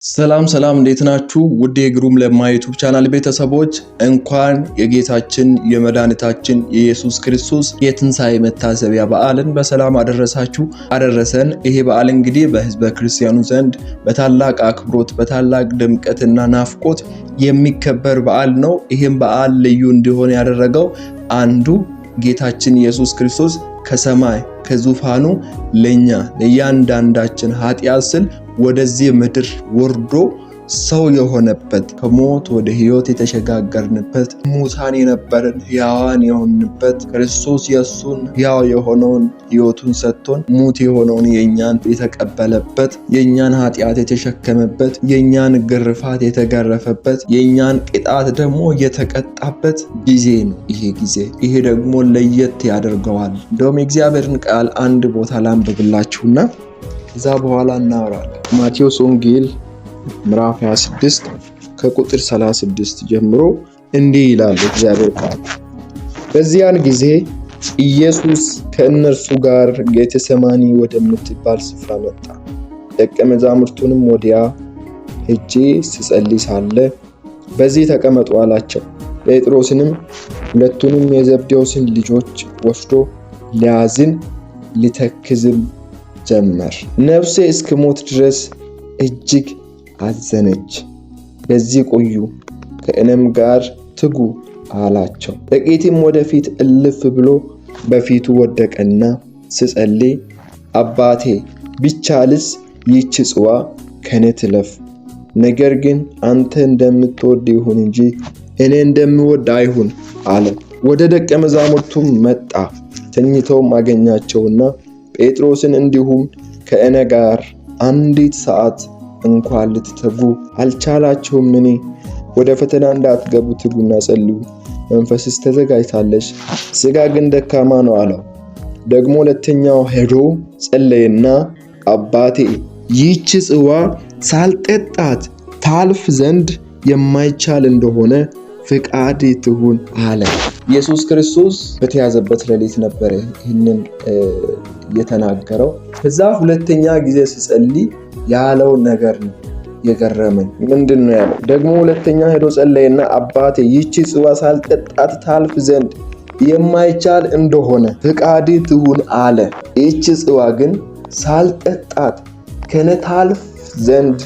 ሰላም እንዴት ናችሁ? ውድ የግሩም ለማ ዩቲዩብ ቻናል ቤተሰቦች እንኳን የጌታችን የመድኃኒታችን የኢየሱስ ክርስቶስ የትንሣኤ መታሰቢያ በዓልን በሰላም አደረሰን። ይሄ በዓል እንግዲህ በሕዝበ ክርስቲያኑ ዘንድ በታላቅ አክብሮት በታላቅ ድምቀትና ናፍቆት የሚከበር በዓል ነው። ይህም በዓል ልዩ እንዲሆን ያደረገው አንዱ ጌታችን ኢየሱስ ክርስቶስ ከሰማይ ከዙፋኑ ለእያንዳንዳችን ኃጢአት ስል ወደዚህ ምድር ወርዶ ሰው የሆነበት ከሞት ወደ ሕይወት የተሸጋገርንበት ሙታን የነበረን ሕያዋን የሆንበት ክርስቶስ የሱን ሕያው የሆነውን ሕይወቱን ሰጥቶን ሙት የሆነውን የኛን የተቀበለበት የኛን ኃጢአት የተሸከመበት የኛን ግርፋት የተገረፈበት የኛን ቅጣት ደግሞ የተቀጣበት ጊዜ ነው። ይሄ ደግሞ ለየት ያደርገዋል። እንደውም የእግዚአብሔርን ቃል አንድ ቦታ ላንብብላችሁና ከዛ በኋላ እናወራለን። ማቴዎስ ወንጌል ምዕራፍ 26 ከቁጥር 36 ጀምሮ እንዲህ ይላል እግዚአብሔር ቃል። በዚያን ጊዜ ኢየሱስ ከእነርሱ ጋር ጌቴሴማኒ ወደምትባል ስፍራ መጣ። ደቀ መዛሙርቱንም ወዲያ ሄጄ ስጸልይ ሳለ በዚህ ተቀመጡ አላቸው። ጴጥሮስንም ሁለቱንም የዘብዴዎስን ልጆች ወስዶ ሊያዝን ሊተክዝም ጀመር። ነፍሴ እስክሞት ድረስ እጅግ አዘነች። በዚህ ቆዩ፣ ከእኔም ጋር ትጉ አላቸው። ጥቂትም ወደፊት እልፍ ብሎ በፊቱ ወደቀና ስጸልይ አባቴ ቢቻልስ ይህች ጽዋ ከኔ ትለፍ፣ ነገር ግን አንተ እንደምትወድ ይሁን እንጂ እኔ እንደምወድ አይሁን አለ። ወደ ደቀ መዛሙርቱም መጣ። ተኝተውም አገኛቸውና ጴጥሮስን እንዲሁም ከእኔ ጋር አንዲት ሰዓት እንኳን ልትተጉ አልቻላችሁምን? ወደ ፈተና እንዳትገቡ ትጉና ጸልዩ። መንፈስስ ተዘጋጅታለች፣ ሥጋ ግን ደካማ ነው አለው። ደግሞ ሁለተኛው ሄዶ ጸለየና አባቴ ይህች ጽዋ ሳልጠጣት ታልፍ ዘንድ የማይቻል እንደሆነ ፍቃድ ትሁን አለ። ኢየሱስ ክርስቶስ በተያዘበት ሌሊት ነበር ይህንን የተናገረው። ከዛ ሁለተኛ ጊዜ ሲጸልይ ያለው ነገር ነው የገረመኝ። ምንድን ነው ያለው? ደግሞ ሁለተኛ ሄዶ ጸለየና አባቴ ይህች ጽዋ ሳልጠጣት ታልፍ ዘንድ የማይቻል እንደሆነ ፍቃድ ትሁን አለ። ይህች ጽዋ ግን ሳልጠጣት ከኔ ታልፍ ዘንድ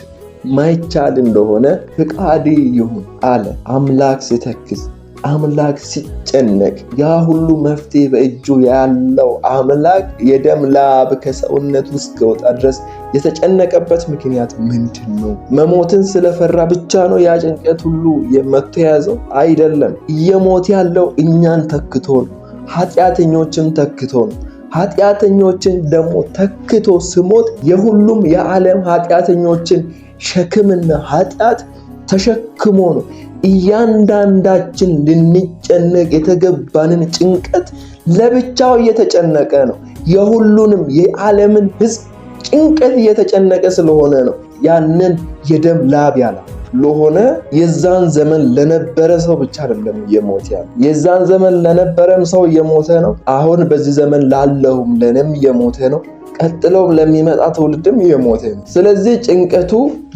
ማይቻል እንደሆነ ፍቃድ ይሁን አለ። አምላክ ሲተክዝ፣ አምላክ ሲጨነቅ፣ ያ ሁሉ መፍትሄ በእጁ ያለው አምላክ የደም ላብ ከሰውነት ውስጥ እስኪወጣ ድረስ የተጨነቀበት ምክንያት ምንድን ነው? መሞትን ስለፈራ ብቻ ነው ያ ጭንቀት ሁሉ የመተያዘው? አይደለም። እየሞት ያለው እኛን ተክቶ ነው፣ ኃጢአተኞችን ተክቶ ነው። ኃጢአተኞችን ደግሞ ተክቶ ስሞት የሁሉም የዓለም ኃጢአተኞችን ሸክምና ኃጢአት ተሸክሞ ነው። እያንዳንዳችን ልንጨነቅ የተገባንን ጭንቀት ለብቻው እየተጨነቀ ነው። የሁሉንም የዓለምን ሕዝብ ጭንቀት እየተጨነቀ ስለሆነ ነው ያንን የደም ላብ ያለ ለሆነ የዛን ዘመን ለነበረ ሰው ብቻ አይደለም የሞት ያለ የዛን ዘመን ለነበረም ሰው የሞተ ነው። አሁን በዚህ ዘመን ላለውም ለነም የሞተ ነው። ቀጥሎም ለሚመጣ ትውልድም የሞተ ነው። ስለዚህ ጭንቀቱ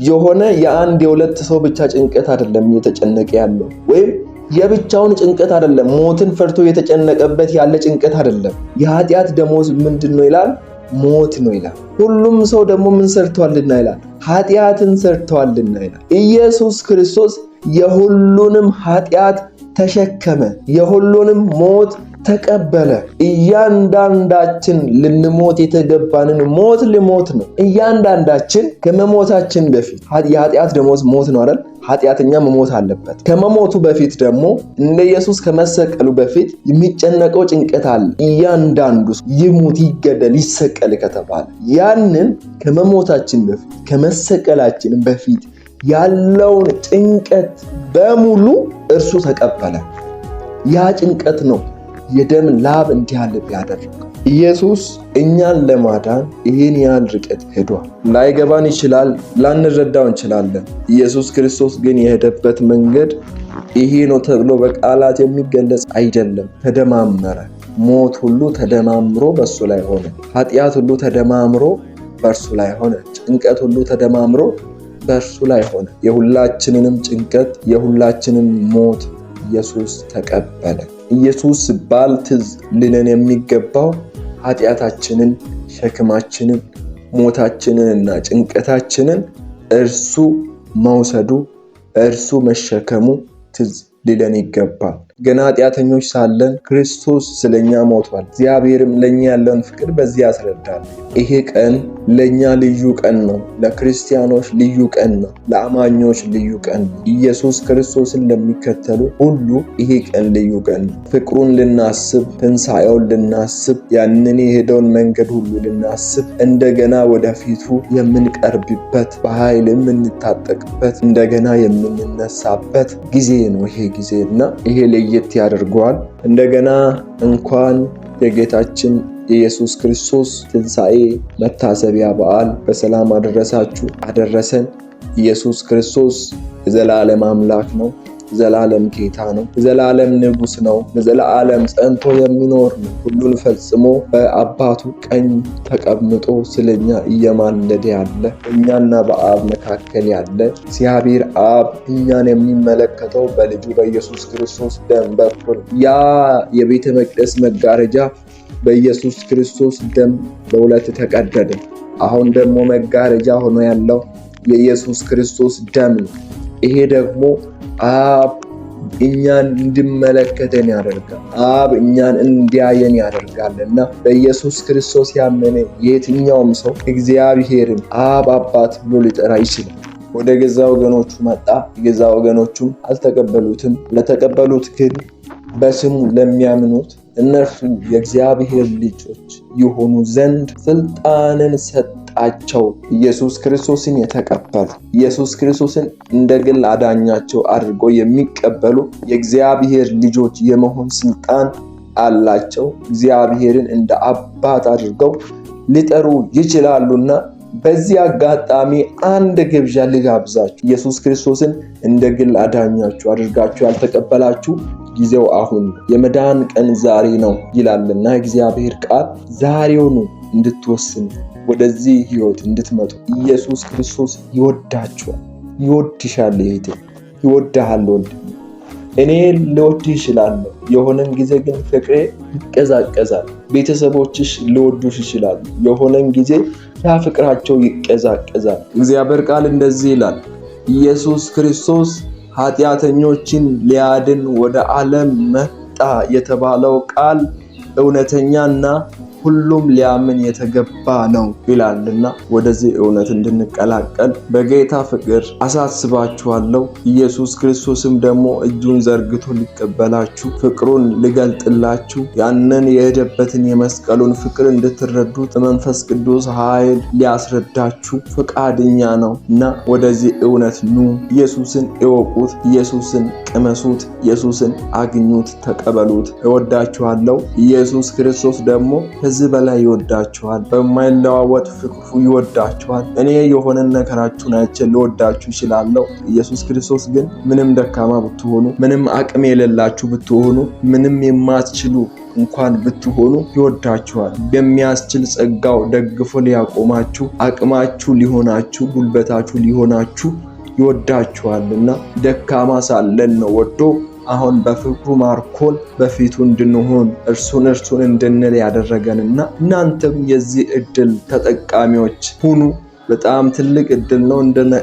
የሆነ የአንድ የሁለት ሰው ብቻ ጭንቀት አይደለም እየተጨነቀ ያለው፣ ወይም የብቻውን ጭንቀት አይደለም። ሞትን ፈርቶ የተጨነቀበት ያለ ጭንቀት አይደለም። የኃጢአት ደሞዝ ምንድነው ይላል? ሞት ነው ይላል። ሁሉም ሰው ደግሞ ምን ሰርቷልና ይላል? ኃጢአትን ሰርቷልና ይላል። ኢየሱስ ክርስቶስ የሁሉንም ኃጢአት ተሸከመ፣ የሁሉንም ሞት ተቀበለ። እያንዳንዳችን ልንሞት የተገባንን ሞት ልሞት ነው። እያንዳንዳችን ከመሞታችን በፊት የኃጢአት ደሞዝ ሞት ነው አይደል? ኃጢአተኛ መሞት አለበት። ከመሞቱ በፊት ደግሞ እንደ ኢየሱስ ከመሰቀሉ በፊት የሚጨነቀው ጭንቀት አለ። እያንዳንዱ ይሙት፣ ይገደል፣ ይሰቀል ከተባለ ያንን ከመሞታችን በፊት ከመሰቀላችን በፊት ያለውን ጭንቀት በሙሉ እርሱ ተቀበለ። ያ ጭንቀት ነው የደም ላብ እንዲያልብ ያደረገው። ኢየሱስ እኛን ለማዳን ይህን ያህል ርቀት ሄዷል። ላይገባን ይችላል፣ ላንረዳው እንችላለን። ኢየሱስ ክርስቶስ ግን የሄደበት መንገድ ይሄ ነው ተብሎ በቃላት የሚገለጽ አይደለም። ተደማመረ። ሞት ሁሉ ተደማምሮ በሱ ላይ ሆነ። ኃጢአት ሁሉ ተደማምሮ በእርሱ ላይ ሆነ። ጭንቀት ሁሉ ተደማምሮ በእርሱ ላይ ሆነ። የሁላችንንም ጭንቀት የሁላችንን ሞት ኢየሱስ ተቀበለ። ኢየሱስ ሲባል ትዝ ሊለን የሚገባው ኃጢአታችንን፣ ሸክማችንን፣ ሞታችንንና ጭንቀታችንን እርሱ መውሰዱ፣ እርሱ መሸከሙ ትዝ ሊለን ይገባል። ገና ኃጢአተኞች ሳለን ክርስቶስ ስለኛ ሞቷል። እግዚአብሔርም ለኛ ያለውን ፍቅር በዚህ ያስረዳል። ይሄ ቀን ለኛ ልዩ ቀን ነው። ለክርስቲያኖች ልዩ ቀን ነው። ለአማኞች ልዩ ቀን ነው። ኢየሱስ ክርስቶስን ለሚከተሉ ሁሉ ይሄ ቀን ልዩ ቀን ነው። ፍቅሩን ልናስብ፣ ትንሣኤውን ልናስብ፣ ያንን የሄደውን መንገድ ሁሉ ልናስብ፣ እንደገና ወደፊቱ የምንቀርብበት፣ በኃይል የምንታጠቅበት፣ እንደገና የምንነሳበት ጊዜ ነው ይሄ ጊዜ እና ይሄ ለየት ያደርገዋል። እንደገና እንኳን የጌታችን የኢየሱስ ክርስቶስ ትንሣኤ መታሰቢያ በዓል በሰላም አደረሳችሁ አደረሰን። ኢየሱስ ክርስቶስ የዘላለም አምላክ ነው። ዘላለም ጌታ ነው። ዘላለም ንጉሥ ነው። ለዘላለም ጸንቶ የሚኖር ነው። ሁሉን ፈጽሞ በአባቱ ቀኝ ተቀምጦ ስለኛ እየማለደ ያለ፣ እኛና በአብ መካከል ያለ እግዚአብሔር አብ እኛን የሚመለከተው በልጁ በኢየሱስ ክርስቶስ ደም በኩል ያ የቤተ መቅደስ መጋረጃ በኢየሱስ ክርስቶስ ደም በሁለት ተቀደደ። አሁን ደግሞ መጋረጃ ሆኖ ያለው የኢየሱስ ክርስቶስ ደም ነው። ይሄ ደግሞ አብ እኛን እንዲመለከተን ያደርጋል። አብ እኛን እንዲያየን ያደርጋልና በኢየሱስ ክርስቶስ ያመነ የትኛውም ሰው እግዚአብሔርን አብ አባት ብሎ ሊጠራ ይችላል። ወደ ገዛ ወገኖቹ መጣ፣ የገዛ ወገኖቹም አልተቀበሉትም። ለተቀበሉት ግን በስሙ ለሚያምኑት እነርሱ የእግዚአብሔር ልጆች የሆኑ ዘንድ ስልጣንን ሰጣቸው። ኢየሱስ ክርስቶስን የተቀበሉ፣ ኢየሱስ ክርስቶስን እንደ ግል አዳኛቸው አድርገው የሚቀበሉ የእግዚአብሔር ልጆች የመሆን ስልጣን አላቸው። እግዚአብሔርን እንደ አባት አድርገው ሊጠሩ ይችላሉና በዚህ አጋጣሚ አንድ ግብዣ ልጋብዛችሁ። ኢየሱስ ክርስቶስን እንደ ግል አዳኛችሁ አድርጋችሁ ያልተቀበላችሁ ጊዜው አሁን ነው። የመዳን ቀን ዛሬ ነው ይላልና እግዚአብሔር ቃል ዛሬውኑ እንድትወስኑ ወደዚህ ህይወት እንድትመጡ ኢየሱስ ክርስቶስ ይወዳችኋል፣ ይወድሻል። እህቴ ይወድሃል ወንድሜ። እኔ ልወድህ እችላለሁ፣ የሆነን ጊዜ ግን ፍቅሬ ይቀዛቀዛል። ቤተሰቦችሽ ሊወዱሽ ይችላሉ፣ የሆነን ጊዜ ያ ፍቅራቸው ይቀዛቀዛል። እግዚአብሔር ቃል እንደዚህ ይላል፣ ኢየሱስ ክርስቶስ ኃጢአተኞችን ሊያድን ወደ ዓለም መጣ የተባለው ቃል እውነተኛና ሁሉም ሊያምን የተገባ ነው ይላልና ወደዚህ እውነት እንድንቀላቀል በጌታ ፍቅር አሳስባችኋለሁ። ኢየሱስ ክርስቶስም ደግሞ እጁን ዘርግቶ ሊቀበላችሁ፣ ፍቅሩን ሊገልጥላችሁ፣ ያንን የሄደበትን የመስቀሉን ፍቅር እንድትረዱት በመንፈስ ቅዱስ ኃይል ሊያስረዳችሁ ፈቃደኛ ነው እና ወደዚህ እውነት ኑ። ኢየሱስን እወቁት፣ ኢየሱስን ቅመሱት፣ ኢየሱስን አግኙት፣ ተቀበሉት። እወዳችኋለሁ። ኢየሱስ ክርስቶስ ደግሞ ከዚህ በላይ ይወዳችኋል። በማይለዋወጥ ፍቅሩ ይወዳችኋል። እኔ የሆነ ነገራችሁን አይቼ ልወዳችሁ ይችላለሁ። ኢየሱስ ክርስቶስ ግን ምንም ደካማ ብትሆኑ፣ ምንም አቅም የሌላችሁ ብትሆኑ፣ ምንም የማትችሉ እንኳን ብትሆኑ ይወዳችኋል። በሚያስችል ጸጋው ደግፎ ሊያቆማችሁ፣ አቅማችሁ ሊሆናችሁ፣ ጉልበታችሁ ሊሆናችሁ ይወዳችኋልና ደካማ ሳለን ነው ወዶ አሁን በፍቅሩ ማርኮን በፊቱ እንድንሆን እርሱን እንድንል ያደረገንና እናንተም የዚህ እድል ተጠቃሚዎች ሁኑ። በጣም ትልቅ እድል ነው።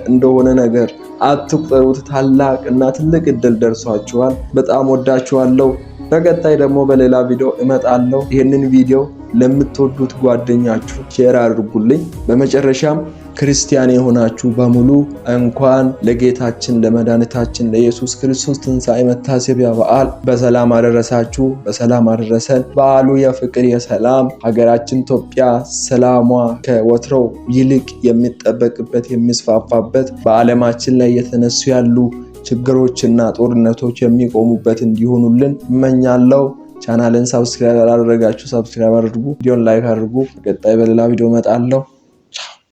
እንደሆነ ነገር አትቁጠሩት። ታላቅ እና ትልቅ እድል ደርሷችኋል። በጣም ወዳችኋለሁ። በቀጣይ ደግሞ በሌላ ቪዲዮ እመጣለሁ። ይህንን ቪዲዮ ለምትወዱት ጓደኛችሁ ሼር አድርጉልኝ። በመጨረሻም ክርስቲያን የሆናችሁ በሙሉ እንኳን ለጌታችን ለመድኃኒታችን ለኢየሱስ ክርስቶስ ትንሣኤ መታሰቢያ በዓል በሰላም አደረሳችሁ፣ በሰላም አደረሰን። በዓሉ የፍቅር የሰላም፣ ሀገራችን ኢትዮጵያ ሰላሟ ከወትሮው ይልቅ የሚጠበቅበት የሚስፋፋበት፣ በዓለማችን ላይ የተነሱ ያሉ ችግሮችና ጦርነቶች የሚቆሙበት እንዲሆኑልን እመኛለሁ። ቻናልን ሰብስክራይብ አላደረጋችሁ ሰብስክራይብ አድርጉ፣ ቪዲዮን ላይክ አድርጉ። በቀጣይ በሌላ ቪዲዮ እመጣለሁ።